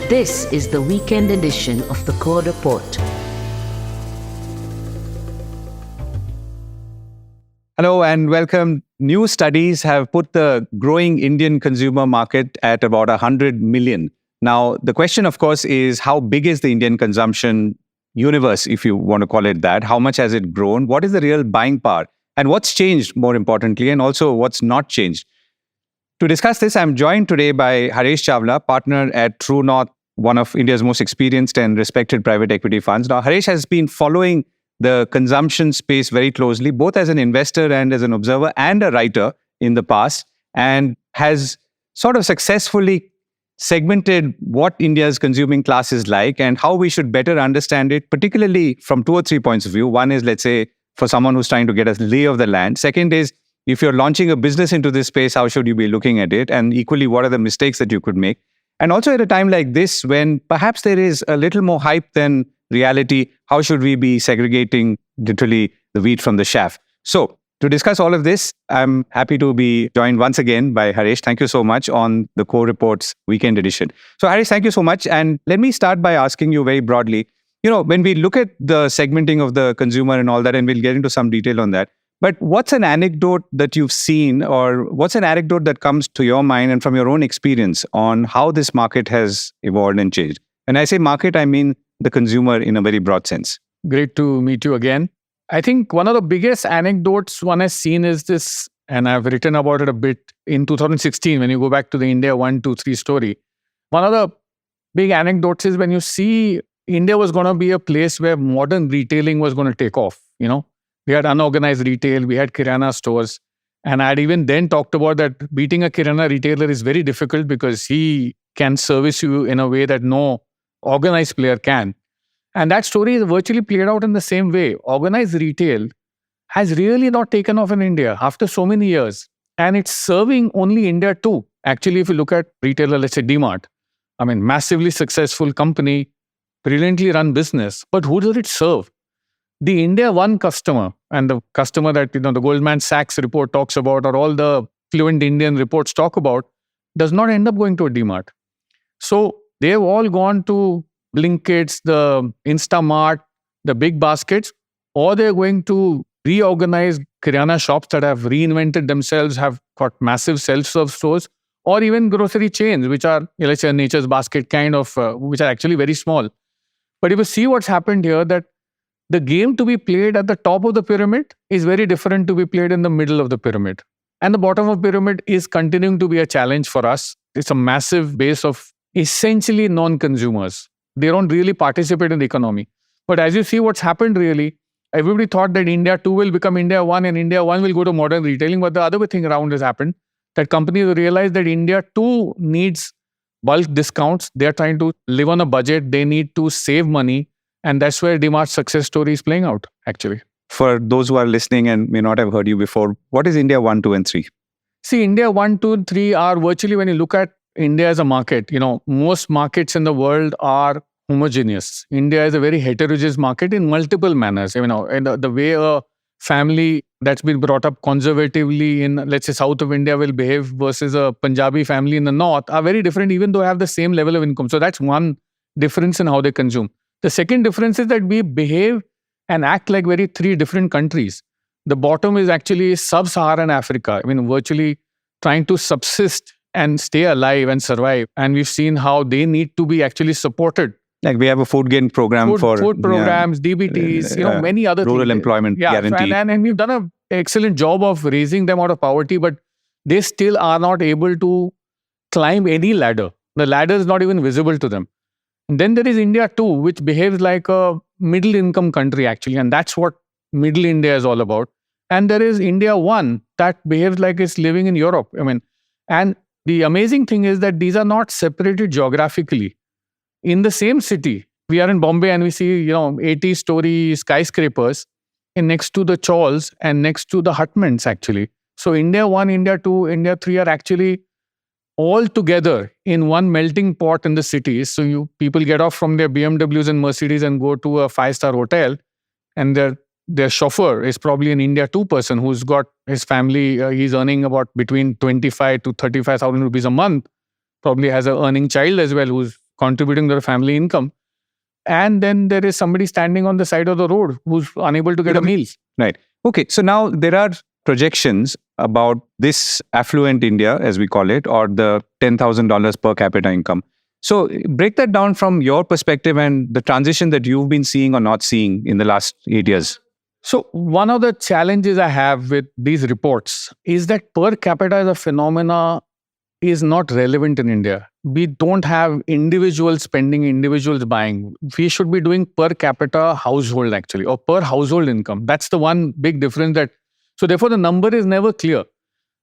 This is the weekend edition of the Core Report. Hello and welcome. New studies have put the growing Indian consumer market at about 100 million. Now, the question, of course, is how big is the Indian consumption universe, if you want to call it that? How much has it grown? What is the real buying power? And what's changed, more importantly, and also what's not changed? To discuss this, I'm joined today by Haresh Chawla, partner at True North, one of India's most experienced and respected private equity funds. Now, Haresh has been following the consumption space very closely, both as an investor and as an observer and a writer in the past, and has sort of successfully segmented what India's consuming class is like and how we should better understand it, particularly from 2 or 3 points of view. One is, let's say, for someone who's trying to get a lay of the land. Second is, if you're launching a business into this space, how should you be looking at it? And equally, what are the mistakes that you could make? And also at a time like this, when perhaps there is a little more hype than reality, how should we be segregating literally the wheat from the chaff? So to discuss all of this, I'm happy to be joined once again by Haresh. Thank you so much on the Core Reports Weekend Edition. So Haresh, thank you so much. And let me start by asking you very broadly, when we look at the segmenting of the consumer and all that, and we'll get into some detail on that, but what's an anecdote that you've seen, or what's an anecdote that comes to your mind and from your own experience on how this market has evolved and changed? When I say market, I mean the consumer in a very broad sense. Great to meet you again. I think one of the biggest anecdotes one has seen is this, and I've written about it a bit in 2016, when you go back to the India 1, 2, 3 story. One of the big anecdotes is when you see India was going to be a place where modern retailing was going to take off. We had unorganized retail, we had Kirana stores. And I had even then talked about that beating a Kirana retailer is very difficult because he can service you in a way that no organized player can. And that story is virtually played out in the same way. Organized retail has really not taken off in India after so many years. And it's serving only India too. Actually, if you look at retailer, let's say DMart, massively successful company, brilliantly run business. But who does it serve? The India 1 customer, and the customer that the Goldman Sachs report talks about, or all the fluent Indian reports talk about, does not end up going to a DMart. So they've all gone to Blinkits, the Instamart, the big baskets, or they're going to reorganize Kirana shops that have reinvented themselves, have got massive self-serve stores, or even grocery chains, which are, let's say, a Nature's Basket kind of, which are actually very small. But if you see what's happened here, that the game to be played at the top of the pyramid is very different to be played in the middle of the pyramid. And the bottom of the pyramid is continuing to be a challenge for us. It's a massive base of essentially non-consumers. They don't really participate in the economy. But as you see what's happened really, everybody thought that India 2 will become India 1 and India 1 will go to modern retailing. But the other thing around has happened, that companies realize that India 2 needs bulk discounts. They're trying to live on a budget. They need to save money. And that's where DMart's success story is playing out, actually. For those who are listening and may not have heard you before, what is India 1, 2, and 3? See, India 1, 2, and 3 are virtually, when you look at India as a market, most markets in the world are homogeneous. India is a very heterogeneous market in multiple manners. And the way a family that's been brought up conservatively in, let's say, south of India will behave versus a Punjabi family in the north are very different, even though they have the same level of income. So that's one difference in how they consume. The second difference is that we behave and act like 3 different countries. The bottom is actually sub-Saharan Africa. Virtually trying to subsist and stay alive and survive. And we've seen how they need to be actually supported. Like we have a food gain program for food programs, DBTs, many other rural things. employment guarantee. And we've done an excellent job of raising them out of poverty, but they still are not able to climb any ladder. The ladder is not even visible to them. And then there is India 2, which behaves like a middle income country actually. And that's what middle India is all about. And there is India 1 that behaves like it's living in Europe. And the amazing thing is that these are not separated geographically. In the same city, we are in Bombay and we see, 80-story skyscrapers next to the chawls and next to the hutments actually. So India 1, India 2, India 3 are actually all together in one melting pot in the cities. So people get off from their BMWs and Mercedes and go to a 5-star hotel, and their chauffeur is probably an India 2 person who's got his family, he's earning about between 25 to 35,000 rupees a month, probably has an earning child as well who's contributing to their family income. And then there is somebody standing on the side of the road who's unable to get a meal. Right. Okay. So now there are projections about this affluent India, as we call it, or the $10,000 per capita income. So break that down from your perspective and the transition that you've been seeing or not seeing in the last 8 years. So one of the challenges I have with these reports is that per capita as a phenomena is not relevant in India. We don't have individuals spending, individuals buying. We should be doing per capita household actually, or per household income. That's the one big difference so therefore the number is never clear.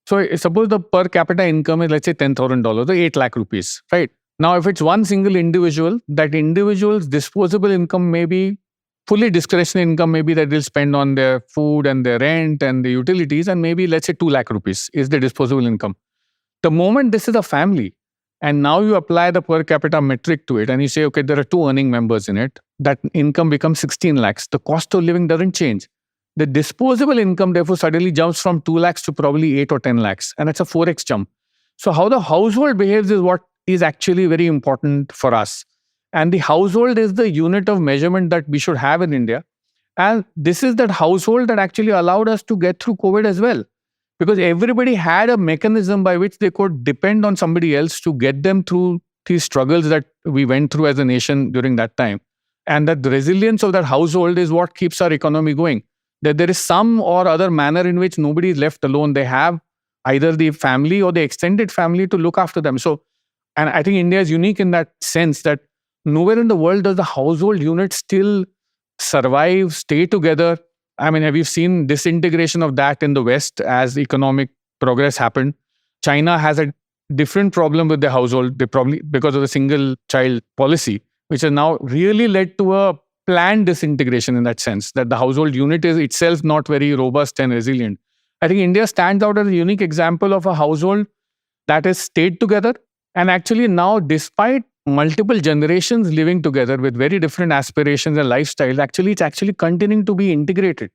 So suppose the per capita income is, let's say, $10,000 or 8 lakh rupees, right? Now, if it's one single individual, that individual's disposable income may be fully discretionary income, maybe that they'll spend on their food and their rent and the utilities, and maybe, let's say, 2 lakh rupees is the disposable income. The moment this is a family, and now you apply the per capita metric to it, and you say, okay, there are 2 earning members in it, that income becomes 16 lakhs. The cost of living doesn't change. The disposable income, therefore, suddenly jumps from 2 lakhs to probably 8 or 10 lakhs. And it's a 4x jump. So how the household behaves is what is actually very important for us. And the household is the unit of measurement that we should have in India. And this is that household that actually allowed us to get through COVID as well. Because everybody had a mechanism by which they could depend on somebody else to get them through these struggles that we went through as a nation during that time. And that the resilience of that household is what keeps our economy going. That there is some or other manner in which nobody is left alone. They have either the family or the extended family to look after them. So, and I think India is unique in that sense that nowhere in the world does the household unit still survive, stay together. I mean, have you seen disintegration of that in the West as economic progress happened? China has a different problem with the household. They probably, because of the single child policy, which has now really led to a planned disintegration in that sense, that the household unit is itself not very robust and resilient. I think India stands out as a unique example of a household that has stayed together. And actually now, despite multiple generations living together with very different aspirations and lifestyles, actually it's actually continuing to be integrated.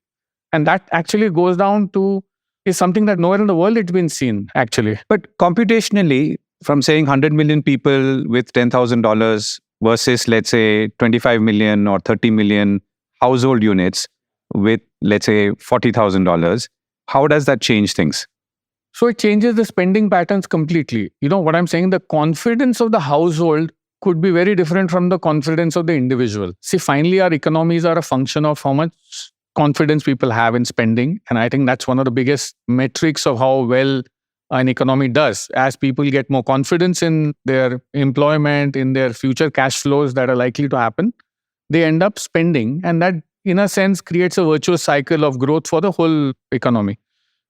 And that actually goes down to is something that nowhere in the world it's been seen, actually. But computationally, from saying 100 million people with $10,000 versus, let's say, 25 million or 30 million household units with, let's say, $40,000, how does that change things? So it changes the spending patterns completely. You know what I'm saying? The confidence of the household could be very different from the confidence of the individual. See, finally, our economies are a function of how much confidence people have in spending. And I think that's one of the biggest metrics of how well an economy does. As people get more confidence in their employment, in their future cash flows that are likely to happen, they end up spending. And that, in a sense, creates a virtuous cycle of growth for the whole economy.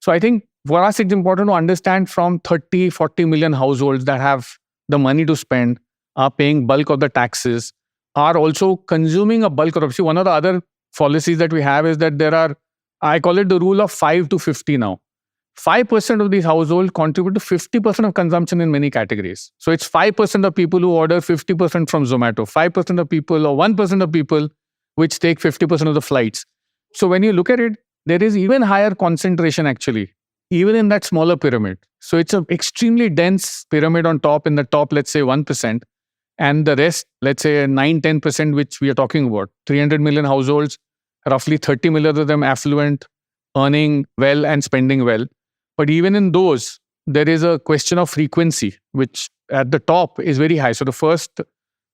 So I think for us, it's important to understand from 30, 40 million households that have the money to spend, are paying bulk of the taxes, are also consuming a bulk of. See, one of the other policies that we have is that there are, I call it the rule of 5 to 50 now. 5% of these households contribute to 50% of consumption in many categories. So it's 5% of people who order 50% from Zomato, 5% of people or 1% of people which take 50% of the flights. So when you look at it, there is even higher concentration actually, even in that smaller pyramid. So it's an extremely dense pyramid on top, in the top, let's say 1%. And the rest, let's say 9-10%, which we are talking about. 300 million households, roughly 30 million of them affluent, earning well and spending well. But even in those, there is a question of frequency, which at the top is very high. So the first,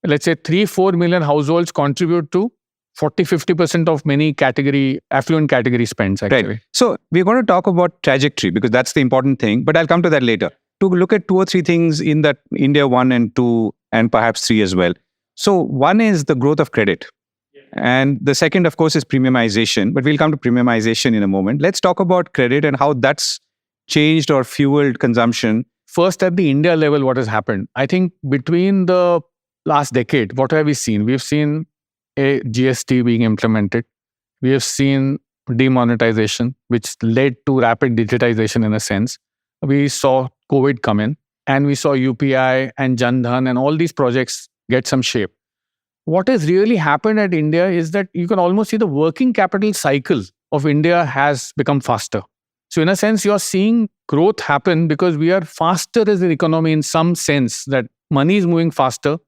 let's say 3-4 million households contribute to 40-50% of many affluent category spends actually. Right. So we're going to talk about trajectory because that's the important thing, but I'll come to that later. To look at 2 or 3 things in that India 1 and 2 and perhaps 3 as well. So one is the growth of credit. And the second, of course, is premiumization, but we'll come to premiumization in a moment. Let's talk about credit and how that's changed or fueled consumption. First, at the India level, what has happened? I think between the last decade, what have we seen? We've seen a GST being implemented. We have seen demonetization, which led to rapid digitization in a sense. We saw COVID come in, and we saw UPI and Jan Dhan and all these projects get some shape. What has really happened at India is that you can almost see the working capital cycle of India has become faster. So in a sense, you're seeing growth happen because we are faster as an economy in some sense, that money is moving faster.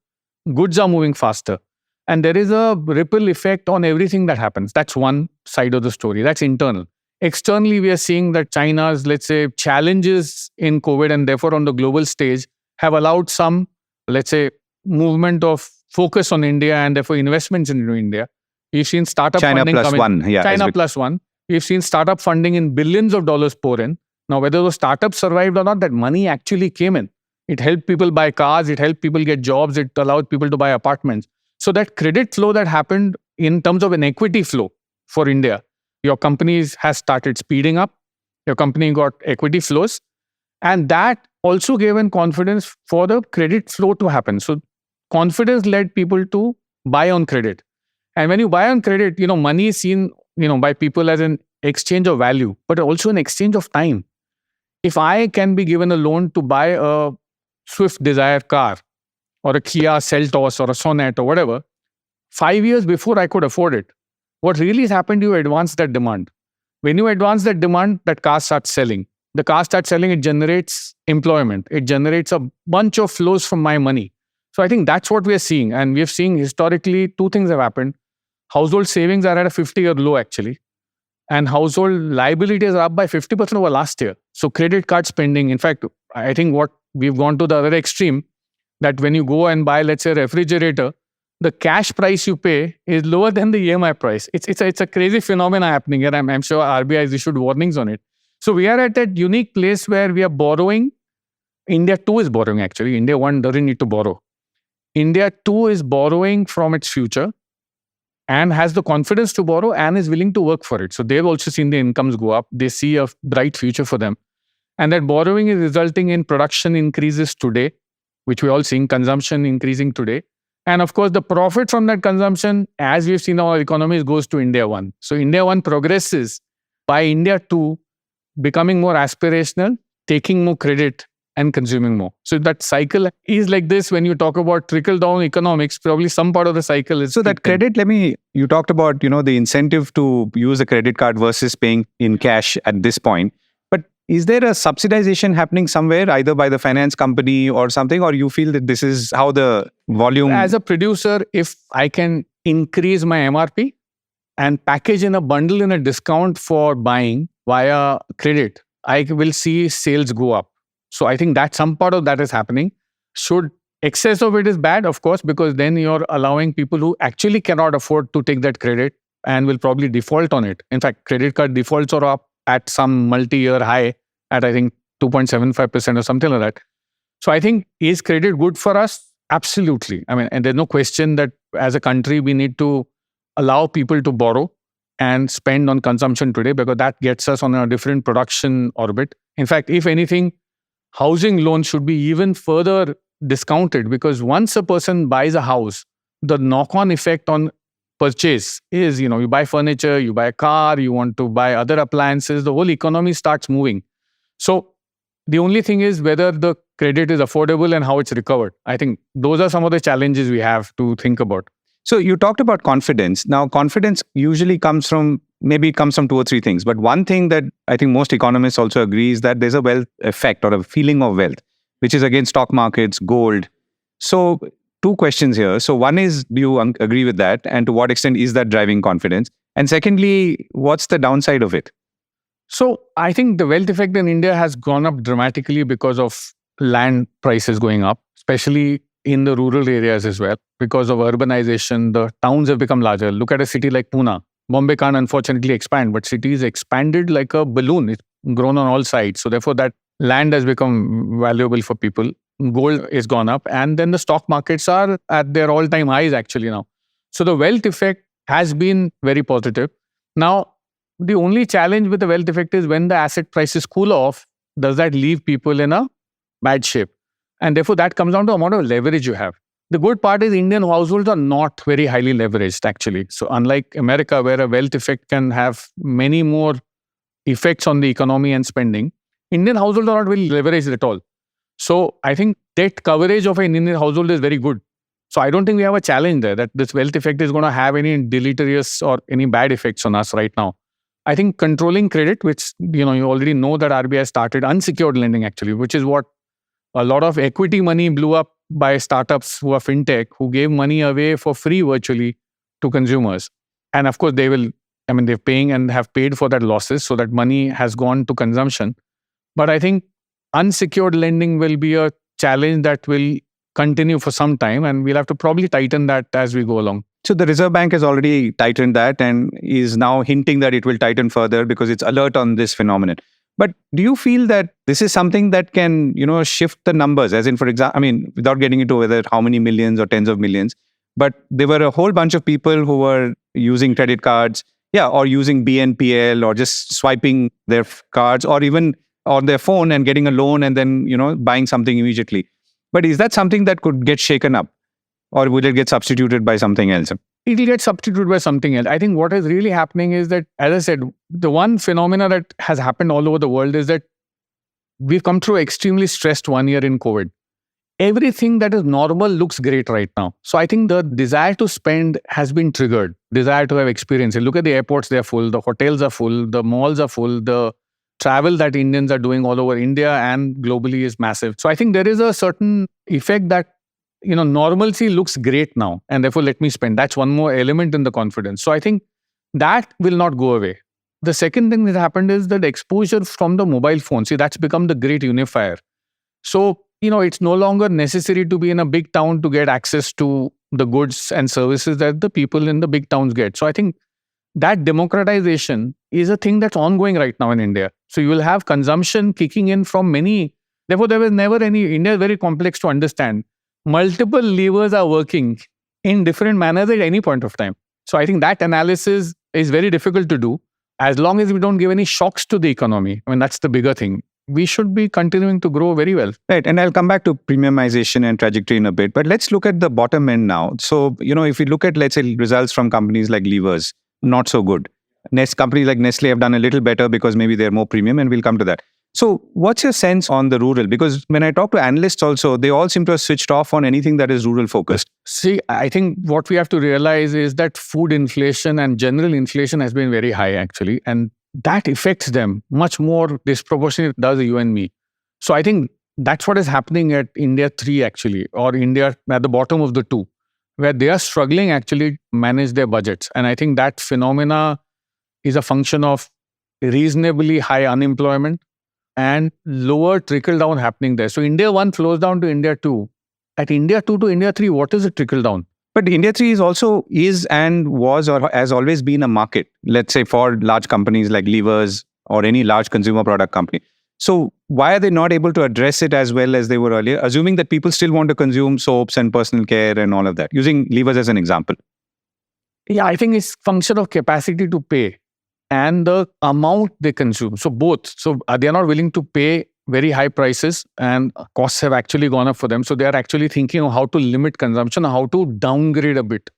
goods are moving faster. And there is a ripple effect on everything that happens. That's one side of the story. That's internal. Externally, we are seeing that China's, let's say, challenges in COVID and therefore on the global stage have allowed some, let's say, movement of focus on India and therefore investments into India. We've seen startup China funding plus come in. one. Yeah, China plus one. We've seen startup funding in billions of dollars pour in. Now, whether those startups survived or not, that money actually came in. It helped people buy cars. It helped people get jobs. It allowed people to buy apartments. So that credit flow that happened in terms of an equity flow for India, your companies has started speeding up. Your company got equity flows. And that also gave in confidence for the credit flow to happen. So confidence led people to buy on credit. And when you buy on credit, money is seen, by people as an exchange of value, but also an exchange of time. If I can be given a loan to buy a Swift Desire car or a Kia Seltos or a Sonet or whatever, 5 years before I could afford it, what really has happened, you advance that demand. When you advance that demand, that car starts selling. The car starts selling, it generates employment. It generates a bunch of flows from my money. So I think that's what we are seeing. And we have seen historically, two things have happened. Household savings are at a 50-year low, actually. And household liabilities are up by 50% over last year. So credit card spending, in fact, I think what we've gone to the other extreme, that when you go and buy, let's say, a refrigerator, the cash price you pay is lower than the EMI price. It's a crazy phenomenon happening here. I'm sure RBI has issued warnings on it. So we are at that unique place where we are borrowing. India too is borrowing, actually. India 1 doesn't need to borrow. India 2 is borrowing from its future and has the confidence to borrow and is willing to work for it. So they've also seen the incomes go up. They see a bright future for them. And that borrowing is resulting in production increases today, which we're all seeing, consumption increasing today. And of course, the profit from that consumption, as we've seen our economies, goes to India 1. So India 1 progresses by India 2 becoming more aspirational, taking more credit and consuming more. So that cycle is like this. When you talk about trickle-down economics, probably some part of the cycle is... So that credit, you talked about, the incentive to use a credit card versus paying in cash at this point. But is there a subsidization happening somewhere, either by the finance company or something, or you feel that this is how the volume... As a producer, if I can increase my MRP and package in a bundle in a discount for buying via credit, I will see sales go up. So I think that some part of that is happening. Should excess of it is bad, of course, because then you're allowing people who actually cannot afford to take that credit and will probably default on it. In fact, credit card defaults are up at some multi-year high at, I think, 2.75% or something like that. So I think, is credit good for us? Absolutely. I mean, and there's no question that as a country, we need to allow people to borrow and spend on consumption today, because that gets us on a different production orbit. In fact, if anything, housing loans should be even further discounted, because once a person buys a house, the knock-on effect on purchase is, you buy furniture, you buy a car, you want to buy other appliances, the whole economy starts moving. So the only thing is whether the credit is affordable and how it's recovered. I think those are some of the challenges we have to think about. So you talked about confidence. Now, confidence usually comes from 2 or 3 things. But one thing that I think most economists also agree is that there's a wealth effect or a feeling of wealth, which is again stock markets, gold. So 2 questions here. So one is, do you agree with that? And to what extent is that driving confidence? And secondly, what's the downside of it? So I think the wealth effect in India has gone up dramatically because of land prices going up, especially in the rural areas as well. Because of urbanization, the towns have become larger. Look at a city like Pune. Bombay can't unfortunately expand, but cities expanded like a balloon. It's grown on all sides. So therefore, that land has become valuable for people. Gold has gone up. And then the stock markets are at their all-time highs actually now. So the wealth effect has been very positive. Now, the only challenge with the wealth effect is when the asset prices cool off, does that leave people in a bad shape? And therefore, that comes down to the amount of leverage you have. The good part is Indian households are not very highly leveraged, actually. So unlike America, where a wealth effect can have many more effects on the economy and spending, Indian households are not very leveraged at all. So I think debt coverage of an Indian household is very good. So I don't think we have a challenge there that this wealth effect is going to have any deleterious or any bad effects on us right now. I think controlling credit, which you already know that RBI started unsecured lending actually, which is what a lot of equity money blew up by startups who are fintech, who gave money away for free virtually to consumers. And of course, they're paying and have paid for that losses. So that money has gone to consumption. But I think unsecured lending will be a challenge that will continue for some time. And we'll have to probably tighten that as we go along. So the Reserve Bank has already tightened that and is now hinting that it will tighten further because it's alert on this phenomenon. But do you feel that this is something that can, shift the numbers? As in, for example, without getting into whether how many millions or tens of millions, but there were a whole bunch of people who were using credit cards, or using BNPL or just swiping their cards or even on their phone and getting a loan and then, buying something immediately. But is that something that could get shaken up? Or will it get substituted by something else? It'll get substituted by something else. I think what is really happening is that, as I said, the one phenomena that has happened all over the world is that we've come through extremely stressed 1 year in COVID. Everything that is normal looks great right now. So I think the desire to spend has been triggered, desire to have experience. Look at the airports, they're full, the hotels are full, the malls are full, the travel that Indians are doing all over India and globally is massive. So I think there is a certain effect that normalcy looks great now, and therefore let me spend. That's one more element in the confidence. So I think that will not go away. The second thing that happened is that exposure from the mobile phone. See, that's become the great unifier. So, it's no longer necessary to be in a big town to get access to the goods and services that the people in the big towns get. So I think that democratization is a thing that's ongoing right now in India. So you will have consumption kicking in from many. Therefore, there was never any. India is very complex to understand. Multiple levers are working in different manners at any point of time. So I think that analysis is very difficult to do as long as we don't give any shocks to the economy. That's the bigger thing. We should be continuing to grow very well. Right. And I'll come back to premiumization and trajectory in a bit. But let's look at the bottom end now. So, if we look at, let's say, results from companies like Levers, not so good. Companies like Nestle have done a little better because maybe they're more premium, and we'll come to that. So what's your sense on the rural? Because when I talk to analysts also, they all seem to have switched off on anything that is rural focused. See, I think what we have to realize is that food inflation and general inflation has been very high actually. And that affects them much more disproportionately does you and me. So I think that's what is happening at India 3 actually, or India at the bottom of the 2, where they are struggling actually to manage their budgets. And I think that phenomena is a function of reasonably high unemployment and lower trickle down happening there. So India 1 flows down to India 2. At India 2 to India 3, what is the trickle down? But India 3 is and was or has always been a market, let's say for large companies like Levers or any large consumer product company. So why are they not able to address it as well as they were earlier, assuming that people still want to consume soaps and personal care and all of that, using Levers as an example? Yeah, I think it's function of capacity to pay and the amount they consume. So both. So they are not willing to pay very high prices and costs have actually gone up for them. So they are actually thinking of how to limit consumption, how to downgrade a bit.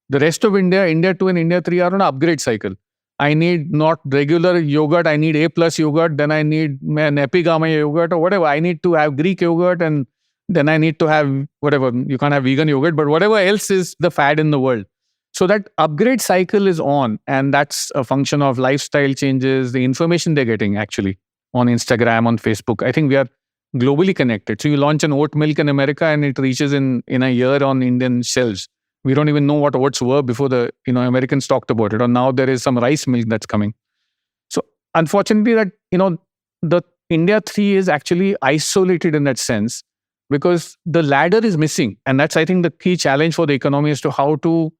The rest of India, India 2 and India 3 are on an upgrade cycle. I need not regular yogurt, I need A+ yogurt, then I need an Epigama yogurt or whatever. I need to have Greek yogurt and then I need to have whatever. You can't have vegan yogurt, but whatever else is the fad in the world. So that upgrade cycle is on, and that's a function of lifestyle changes, the information they're getting actually on Instagram, on Facebook. I think we are globally connected. So you launch an oat milk in America and it reaches in a year on Indian shelves. We don't even know what oats were before the Americans talked about it. Or now there is some rice milk that's coming. So unfortunately that, the India 3 is actually isolated in that sense because the ladder is missing. And that's, I think, the key challenge for the economy as to how to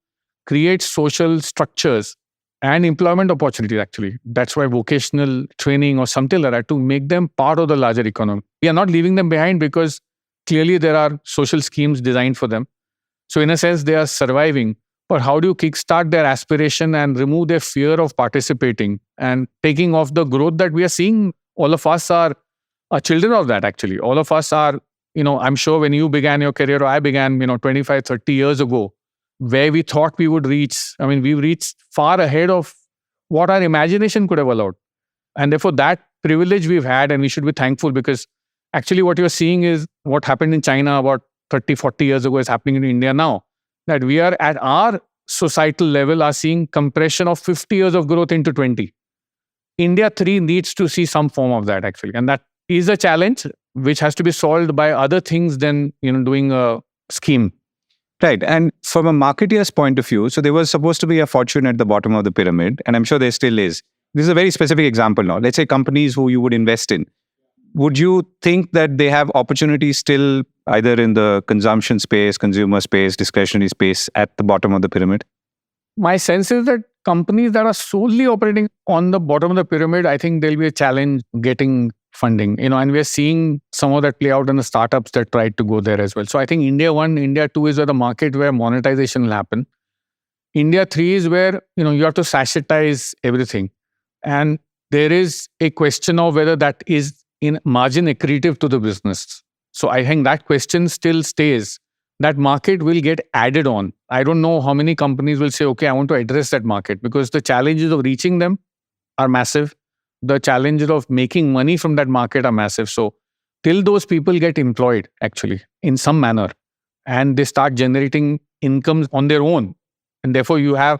create social structures and employment opportunities actually. That's why vocational training or something like that to make them part of the larger economy. We are not leaving them behind because clearly there are social schemes designed for them. So in a sense, they are surviving. But how do you kickstart their aspiration and remove their fear of participating and taking off the growth that we are seeing? All of us are children of that actually. All of us are, I'm sure when you began your career or I began, 25, 30 years ago, where we thought we would reach. We've reached far ahead of what our imagination could have allowed. And therefore, that privilege we've had, and we should be thankful because actually what you're seeing is what happened in China about 30, 40 years ago is happening in India now. That we are at our societal level are seeing compression of 50 years of growth into 20. India 3 needs to see some form of that actually. And that is a challenge which has to be solved by other things than doing a scheme. Right. And from a marketeer's point of view, so there was supposed to be a fortune at the bottom of the pyramid, and I'm sure there still is. This is a very specific example now. Let's say companies who you would invest in. Would you think that they have opportunities still either in the consumption space, consumer space, discretionary space at the bottom of the pyramid? My sense is that companies that are solely operating on the bottom of the pyramid, I think there'll be a challenge getting funding, and we're seeing some of that play out in the startups that tried to go there as well. So I think India 1, India 2 is where the market where monetization will happen. India 3 is where, you have to sachetize everything. And there is a question of whether that is in margin accretive to the business. So I think that question still stays. That market will get added on. I don't know how many companies will say, okay, I want to address that market, because the challenges of reaching them are massive. The challenges of making money from that market are massive. So till those people get employed actually in some manner and they start generating incomes on their own, and therefore you have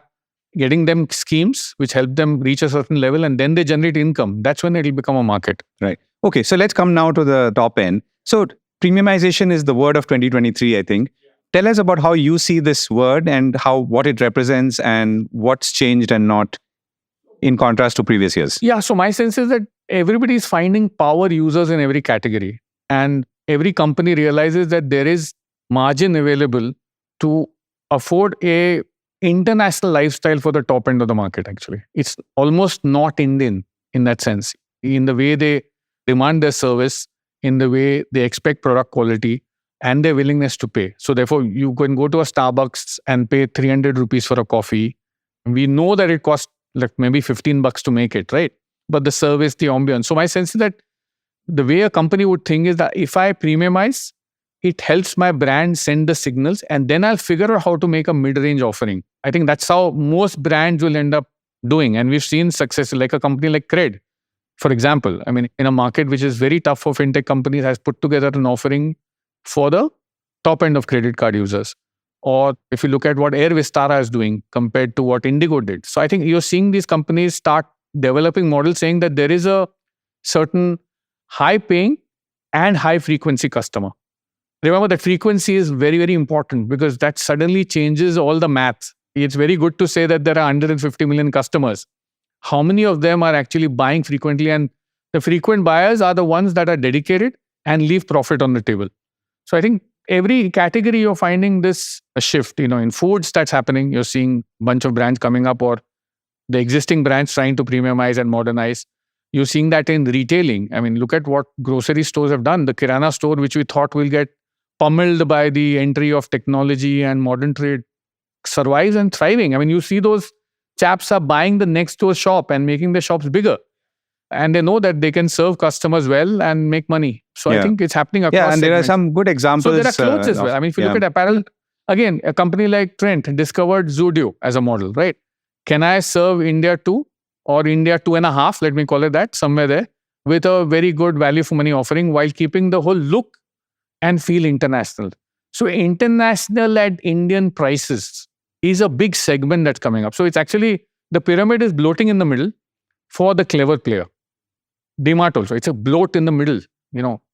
getting them schemes which help them reach a certain level and then they generate income, that's when it will become a market. Right. Okay, so let's come now to the top end. So premiumization is the word of 2023, I think. Tell us about how you see this word and what it represents and what's changed and not in contrast to previous years. Yeah, so my sense is that everybody is finding power users in every category, and every company realizes that there is margin available to afford a international lifestyle for the top end of the market. Actually, it's almost not Indian in that sense, in the way they demand their service, in the way they expect product quality and their willingness to pay. So therefore, you can go to a Starbucks and pay 300 rupees for a coffee. We know that it costs like maybe $15 to make it, right? But the service, the ambience. So my sense is that the way a company would think is that if I premiumize, it helps my brand send the signals, and then I'll figure out how to make a mid-range offering. I think that's how most brands will end up doing. And we've seen success like a company like Cred, for example. I mean, in a market which is very tough for fintech companies, has put together an offering for the top end of credit card users. Or if you look at what Air Vistara is doing compared to what Indigo did. So I think you're seeing these companies start developing models saying that there is a certain high paying and high frequency customer. Remember that frequency is very, very important, because that suddenly changes all the math. It's very good to say that there are 150 million customers. How many of them are actually buying frequently? And the frequent buyers are the ones that are dedicated and leave profit on the table. So I think every category you're finding this a shift. In foods that's happening. You're seeing a bunch of brands coming up, or the existing brands trying to premiumize and modernize. You're seeing that in retailing. I mean, look at what grocery stores have done. The Kirana store, which we thought will get pummeled by the entry of technology and modern trade, survives and thriving. I mean, you see those chaps are buying the next door shop and making the shops bigger. And they know that they can serve customers well and make money. So I think it's happening across and there segments. are some good examples. So there are clothes as well. I mean, if you look at apparel, again, a company like Trent discovered Zudio as a model, right? Can I serve India 2 or India 2.5, let me call it that, somewhere there, with a very good value for money offering while keeping the whole look and feel international. So international at Indian prices is a big segment that's coming up. So it's actually, the pyramid is bloating in the middle for the clever player. DMart also, it's a bloat in the middle.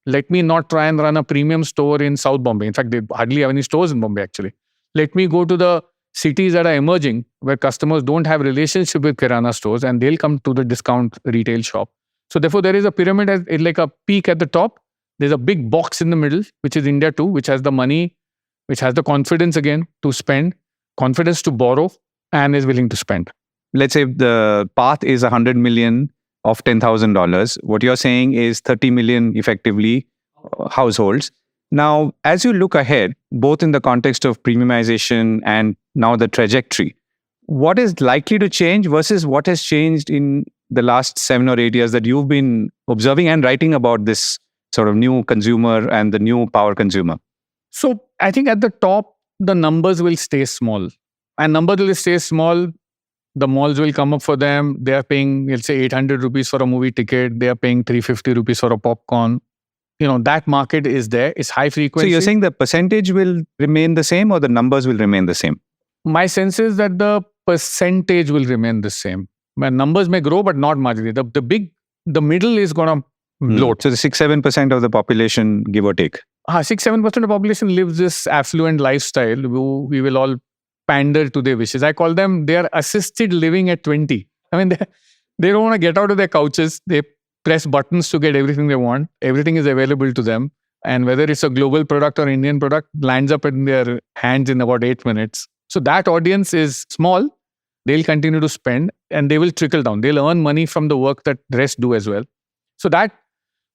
Let me not try and run a premium store in South Bombay. In fact, they hardly have any stores in Bombay actually. Let me go to the cities that are emerging where customers don't have relationship with Kirana stores and they'll come to the discount retail shop. So therefore, there is a pyramid, it's like a peak at the top. There's a big box in the middle, which is India 2, which has the money, which has the confidence again to spend, confidence to borrow, and is willing to spend. Let's say the path is 100 million of $10,000. What you're saying is 30 million effectively households. Now, as you look ahead, both in the context of premiumization and now the trajectory, what is likely to change versus what has changed in the last 7 or 8 years that you've been observing and writing about this sort of new consumer and the new power consumer? So I think at the top, the numbers will stay small. And numbers will stay small. The malls will come up for them. They are paying, let's say, 800 rupees for a movie ticket. They are paying 350 rupees for a popcorn. That market is there. It's high frequency. So you're saying the percentage will remain the same or the numbers will remain the same? My sense is that the percentage will remain the same. My numbers may grow, but not marginally. The middle is going to bloat. So the 6-7% of the population, give or take. 6-7% of the population lives this affluent lifestyle. We will all pander to their wishes. I call them, they are assisted living at 20. I mean, they don't want to get out of their couches. They press buttons to get everything they want. Everything is available to them. And whether it's a global product or Indian product, lands up in their hands in about 8 minutes. So that audience is small. They'll continue to spend and they will trickle down. They'll earn money from the work that the rest do as well. So that,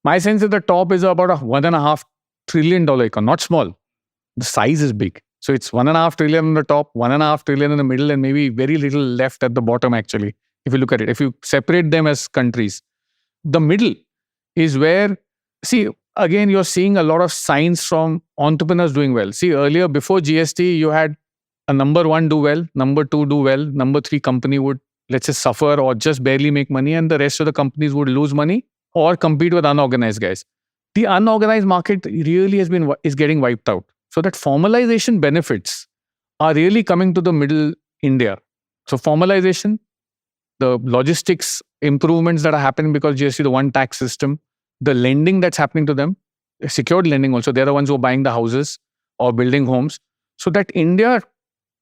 my sense is the top is about a $1.5 trillion economy, not small. The size is big. So it's 1.5 trillion on the top, 1.5 trillion in the middle, and maybe very little left at the bottom, actually, if you look at it. If you separate them as countries, the middle is where, see, again, you're seeing a lot of signs from entrepreneurs doing well. See, earlier, before GST, you had a number 1 do well, number 2 do well, number 3 company would, let's say, suffer or just barely make money, and the rest of the companies would lose money or compete with unorganized guys. The unorganized market really is getting wiped out. So that formalization benefits are really coming to the middle India. So formalization, the logistics improvements that are happening because GST, the one tax system, the lending that's happening to them, secured lending also, they're the ones who are buying the houses or building homes. So that India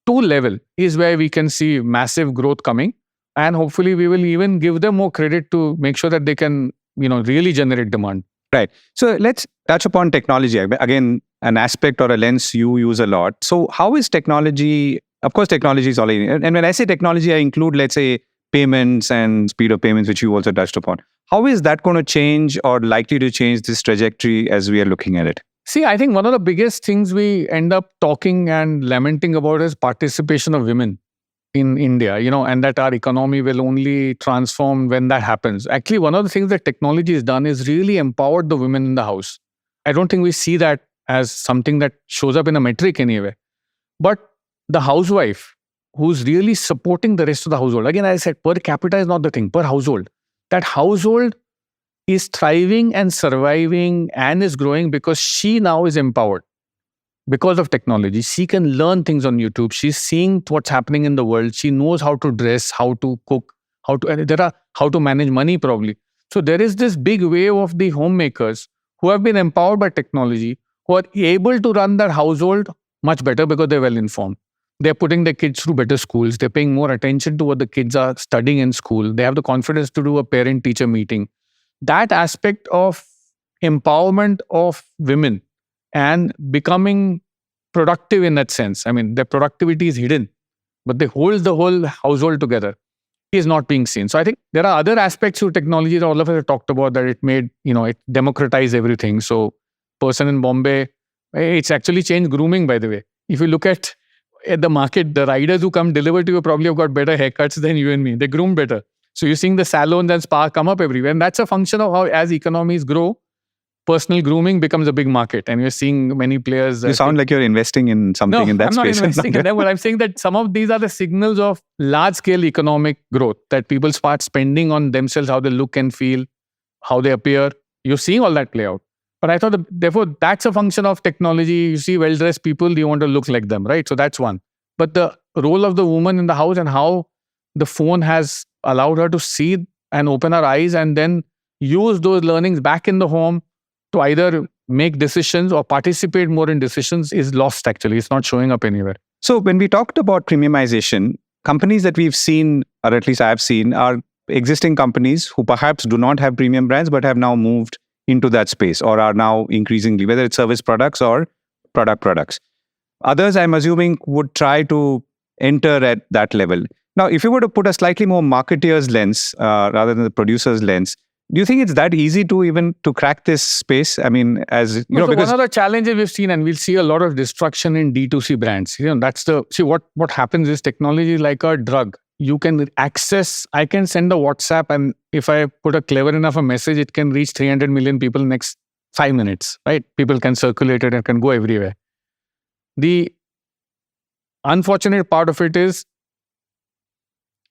2 level is where we can see massive growth coming. And hopefully we will even give them more credit to make sure that they can, really generate demand. Right. So let's touch upon technology. Again, an aspect or a lens you use a lot. So how is technology, of course, technology is all in. And when I say technology, I include, let's say, payments and speed of payments, which you also touched upon. How is that going to change or likely to change this trajectory as we are looking at it? See, I think one of the biggest things we end up talking and lamenting about is participation of women in India, and that our economy will only transform when that happens. Actually, one of the things that technology has done is really empowered the women in the house. I don't think we see that as something that shows up in a metric anyway. But the housewife who's really supporting the rest of the household, again, as I said, per capita is not the thing, per household. That household is thriving and surviving and is growing because she now is empowered. Because of technology, she can learn things on YouTube. She's seeing what's happening in the world. She knows how to dress, how to cook, how to manage money probably. So there is this big wave of the homemakers who have been empowered by technology, who are able to run their household much better because they're well informed. They're putting their kids through better schools. They're paying more attention to what the kids are studying in school. They have the confidence to do a parent-teacher meeting. That aspect of empowerment of women and becoming productive in that sense. I mean, their productivity is hidden, but they hold the whole household together, is not being seen. So I think there are other aspects to technology that all of us have talked about, that it made, it democratized everything. So person in Bombay, it's actually changed grooming, by the way. If you look at the market, the riders who come deliver to you probably have got better haircuts than you and me. They groom better. So you're seeing the salons and spa come up everywhere. And that's a function of how, as economies grow, personal grooming becomes a big market, and we're seeing many players. You sound like you're investing in something in that space. No, I'm not investing in that, but I'm saying that some of these are the signals of large-scale economic growth, that people start spending on themselves, how they look and feel, how they appear. You're seeing all that play out. But I thought, therefore, that's a function of technology. You see well-dressed people, you want to look like them, right? So that's one. But the role of the woman in the house and how the phone has allowed her to see and open her eyes and then use those learnings back in the home to either make decisions or participate more in decisions is lost, actually. It's not showing up anywhere. So when we talked about premiumization, companies that we've seen, or at least I've seen, are existing companies who perhaps do not have premium brands but have now moved into that space or are now increasingly, whether it's service products or products. Others, I'm assuming, would try to enter at that level. Now, if you were to put a slightly more marketeer's lens rather than the producer's lens, do you think it's that easy to crack this space? I mean, because one of the challenges we've seen, and we'll see a lot of destruction in D2C brands. What happens is technology is like a drug. You can access, I can send a WhatsApp, and if I put a clever enough a message, it can reach 300 million people next 5 minutes, right? People can circulate it and can go everywhere. The unfortunate part of it is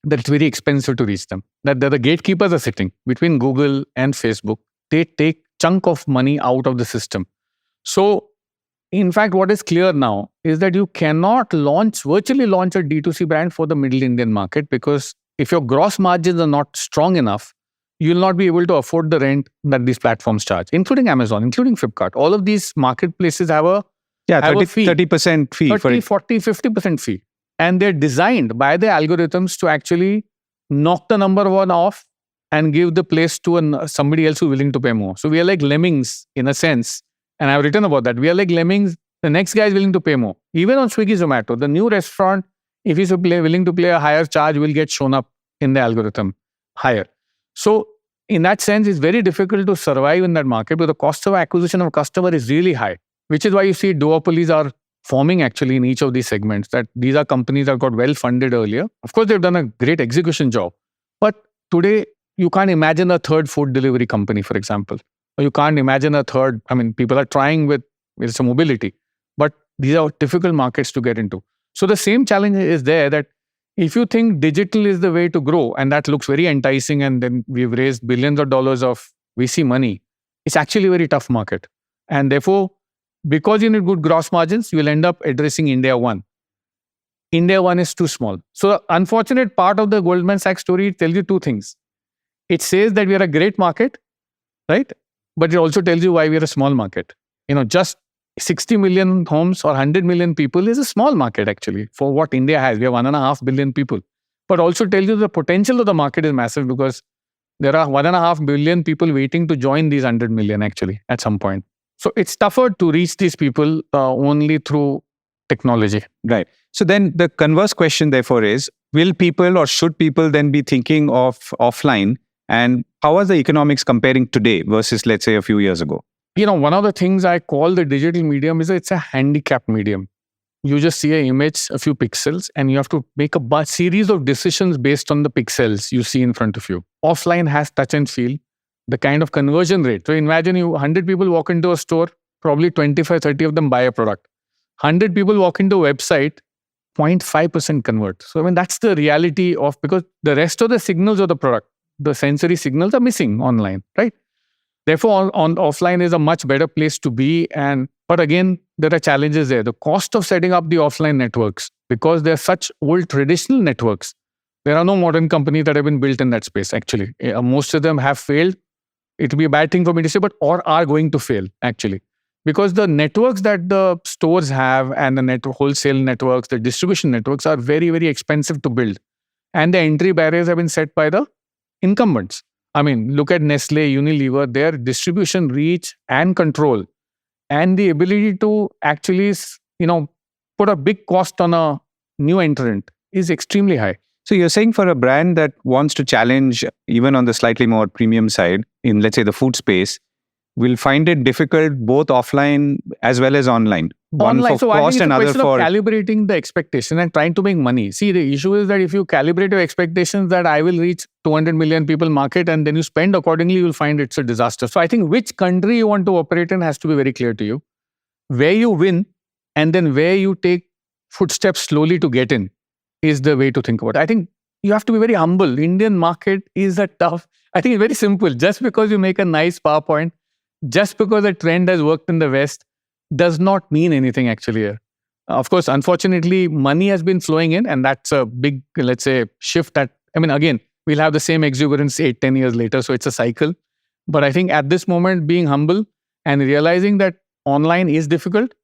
that it's very expensive to reach them. That the gatekeepers are sitting between Google and Facebook. They take chunk of money out of the system. So, in fact, what is clear now is that you cannot virtually launch a D2C brand for the Middle Indian market, because if your gross margins are not strong enough, you'll not be able to afford the rent that these platforms charge, including Amazon, including Flipkart. All of these marketplaces have a fee. 30% fee. 30, 40, 50% fee. And they're designed by the algorithms to actually knock the number one off and give the place to somebody else who's willing to pay more. So we are like lemmings in a sense. And I've written about that. We are like lemmings. The next guy is willing to pay more. Even on Swiggy, Zomato, the new restaurant, if he's willing to pay a higher charge, will get shown up in the algorithm higher. So in that sense, it's very difficult to survive in that market because the cost of acquisition of a customer is really high, which is why you see duopolies are forming actually in each of these segments, that these are companies that got well funded earlier. Of course, they've done a great execution job. But today, you can't imagine a third food delivery company, for example. Or you can't imagine a third, people are trying with some mobility. But these are difficult markets to get into. So the same challenge is there, that if you think digital is the way to grow, and that looks very enticing, and then we've raised billions of dollars of VC money, it's actually a very tough market. And therefore, because you need good gross margins, you will end up addressing India 1. India 1 is too small. So the unfortunate part of the Goldman Sachs story tells you two things. It says that we are a great market, right? But it also tells you why we are a small market. Just 60 million homes or 100 million people is a small market actually for what India has. We have 1.5 billion people. But also tells you the potential of the market is massive because there are 1.5 billion people waiting to join these 100 million actually at some point. So it's tougher to reach these people only through technology. Right. So then the converse question therefore is, will people or should people then be thinking of offline, and how are the economics comparing today versus let's say a few years ago? One of the things I call the digital medium is it's a handicapped medium. You just see an image, a few pixels, and you have to make a series of decisions based on the pixels you see in front of you. Offline has touch and feel, the kind of conversion rate. So imagine 100 people walk into a store, probably 25, 30 of them buy a product. 100 people walk into a website, 0.5% convert. So that's the reality of, because the rest of the signals of the product, the sensory signals are missing online, right? Therefore, on offline is a much better place to be. But again, there are challenges there. The cost of setting up the offline networks, because they're such old traditional networks, there are no modern companies that have been built in that space, actually. Most of them have failed. It will be a bad thing for me to say, but or are going to fail, actually. Because the networks that the stores have and the wholesale networks, the distribution networks are very, very expensive to build. And the entry barriers have been set by the incumbents. Look at Nestle, Unilever, their distribution reach and control and the ability to actually, put a big cost on a new entrant is extremely high. So you're saying for a brand that wants to challenge even on the slightly more premium side in, let's say, the food space, will find it difficult both offline as well as online. One for so cost and other for calibrating the expectation and trying to make money. See, the issue is that if you calibrate your expectations that I will reach 200 million people market and then you spend accordingly, you'll find it's a disaster. So I think which country you want to operate in has to be very clear to you. Where you win and then where you take footsteps slowly to get in is the way to think about it. I think you have to be very humble. Indian market is I think it's very simple. Just because you make a nice PowerPoint, just because a trend has worked in the West, does not mean anything actually here. Of course, unfortunately, money has been flowing in, and that's a big, let's say, shift that, again, we'll have the same exuberance 8-10 years later, so it's a cycle. But I think at this moment, being humble and realizing that online is difficult,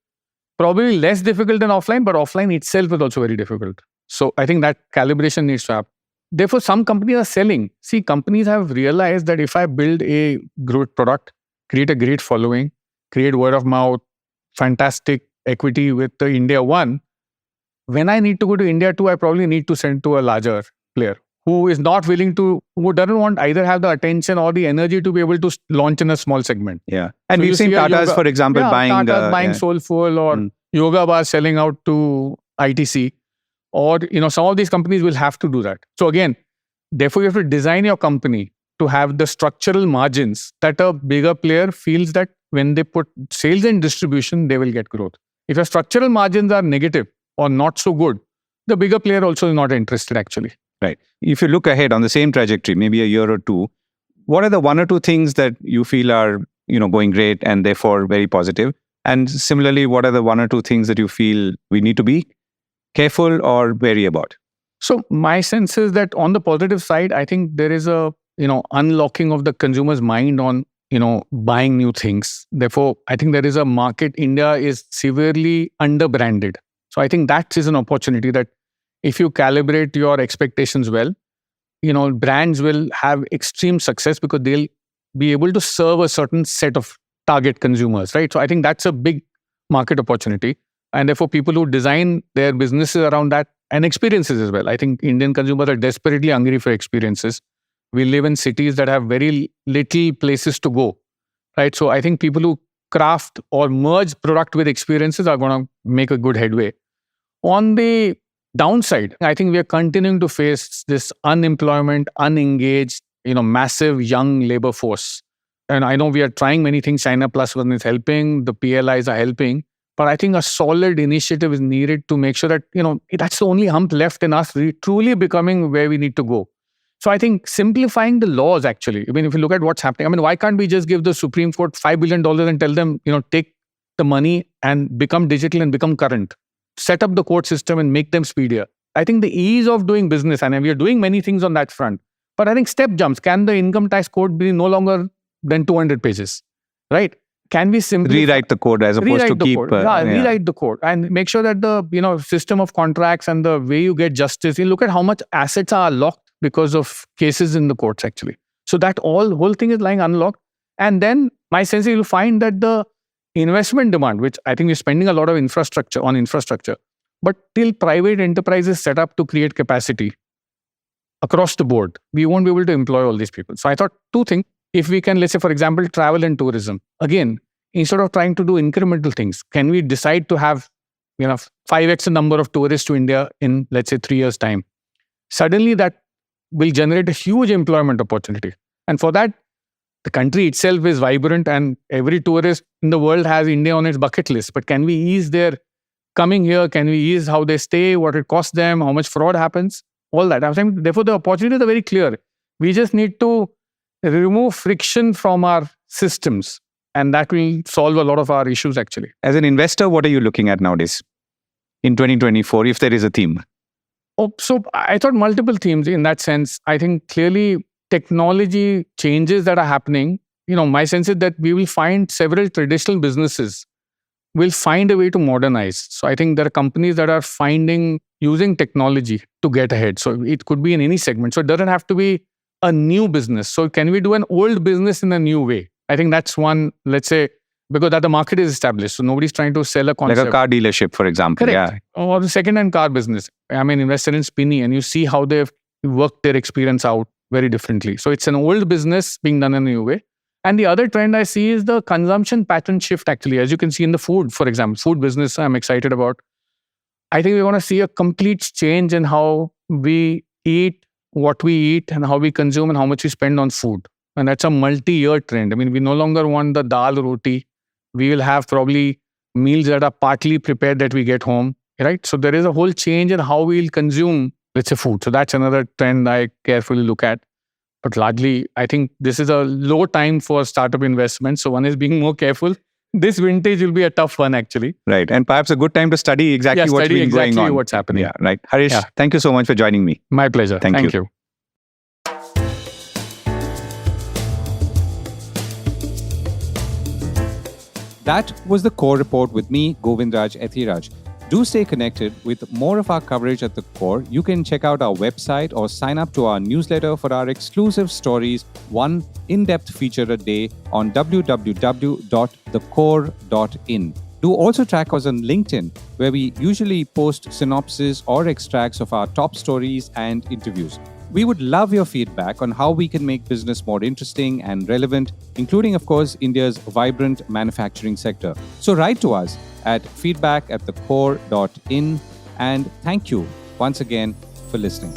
probably less difficult than offline, but offline itself is also very difficult. So I think that calibration needs to happen. Therefore, some companies are selling. See, companies have realized that if I build a good product, create a great following, create word of mouth, fantastic equity with the India 1, when I need to go to India 2, I probably need to send to a larger player who is not willing to, who doesn't want either have the attention or the energy to be able to launch in a small segment. Yeah. And so we've seen Tata's, for example, buying Soulful or Yoga Bar selling out to ITC. Or, some of these companies will have to do that. So again, therefore, you have to design your company to have the structural margins that a bigger player feels that when they put sales and distribution, they will get growth. If your structural margins are negative or not so good, the bigger player also is not interested actually. Right. If you look ahead on the same trajectory, maybe a year or two, what are the one or two things that you feel are, going great and therefore very positive? And similarly, what are the one or two things that you feel we need to be careful or wary about? So my sense is that on the positive side, I think there is a unlocking of the consumer's mind on, buying new things. Therefore, I think there is a market. India is severely under-branded. So I think that is an opportunity that if you calibrate your expectations well, brands will have extreme success because they'll be able to serve a certain set of target consumers, right? So I think that's a big market opportunity. And therefore, people who design their businesses around that and experiences as well. I think Indian consumers are desperately hungry for experiences. We live in cities that have very little places to go, right? So I think people who craft or merge product with experiences are going to make a good headway. On the downside, I think we are continuing to face this unemployment, unengaged, massive young labor force. And I know we are trying many things. China Plus One is helping, the PLIs are helping. But I think a solid initiative is needed to make sure that, that's the only hump left in us truly becoming where we need to go. So I think simplifying the laws, actually, if you look at what's happening, why can't we just give the Supreme Court $5 billion and tell them, take the money and become digital and become current? Set up the court system and make them speedier. I think the ease of doing business, and we are doing many things on that front. But I think step jumps. Can the income tax code be no longer than 200 pages, right? Can we simply rewrite the code as opposed to keep... rewrite the code and make sure that the system of contracts and the way you get justice, you look at how much assets are locked because of cases in the courts, actually. So that whole thing is lying unlocked. And then my sense is you'll find that the investment demand, which I think we're spending a lot of infrastructure, but till private enterprises set up to create capacity across the board, we won't be able to employ all these people. So I thought two things. If we can, let's say, for example, travel and tourism, again, instead of trying to do incremental things, can we decide to have 5x the number of tourists to India in, let's say, 3 years' time? Suddenly that will generate a huge employment opportunity. And for that, the country itself is vibrant and every tourist in the world has India on its bucket list. But can we ease their coming here? Can we ease how they stay, what it costs them, how much fraud happens? All that. I'm saying, therefore, the opportunities are very clear. We just need to remove friction from our systems, and that will solve a lot of our issues, actually. As an investor, what are you looking at nowadays in 2024, if there is a theme? So I thought multiple themes in that sense. I think clearly technology changes that are happening. My sense is that we will find several traditional businesses will find a way to modernize. So I think there are companies that are using technology to get ahead. So it could be in any segment. So it doesn't have to be a new business. So can we do an old business in a new way? I think that's one, let's say, because that the market is established. So nobody's trying to sell a concept. Like a car dealership, for example. Correct. Yeah. Or the second-hand car business. I'm an investor in Spinny, and you see how they've worked their experience out very differently. So it's an old business being done in a new way. And the other trend I see is the consumption pattern shift, actually. As you can see in the food, for example, food business I'm excited about. I think we're going to see a complete change in how we eat, what we eat, and how we consume and how much we spend on food. And that's a multi-year trend. We no longer want the dal roti. We will have probably meals that are partly prepared that we get home, right? So there is a whole change in how we'll consume, let's say, food. So that's another trend I carefully look at. But largely, I think this is a low time for startup investment. So one is being more careful. This vintage will be a tough one, actually. Right. And perhaps a good time to study exactly what's been going on. What's happening. Yeah, right. Haresh, thank you so much for joining me. My pleasure. Thank you. That was the Core Report with me, Govindraj Ethiraj. Do stay connected with more of our coverage at the Core. You can check out our website or sign up to our newsletter for our exclusive stories, one in-depth feature a day on www.thecore.in. Do also track us on LinkedIn, where we usually post synopses or extracts of our top stories and interviews. We would love your feedback on how we can make business more interesting and relevant, including, of course, India's vibrant manufacturing sector. So write to us at feedback@thecore.in, and thank you once again for listening.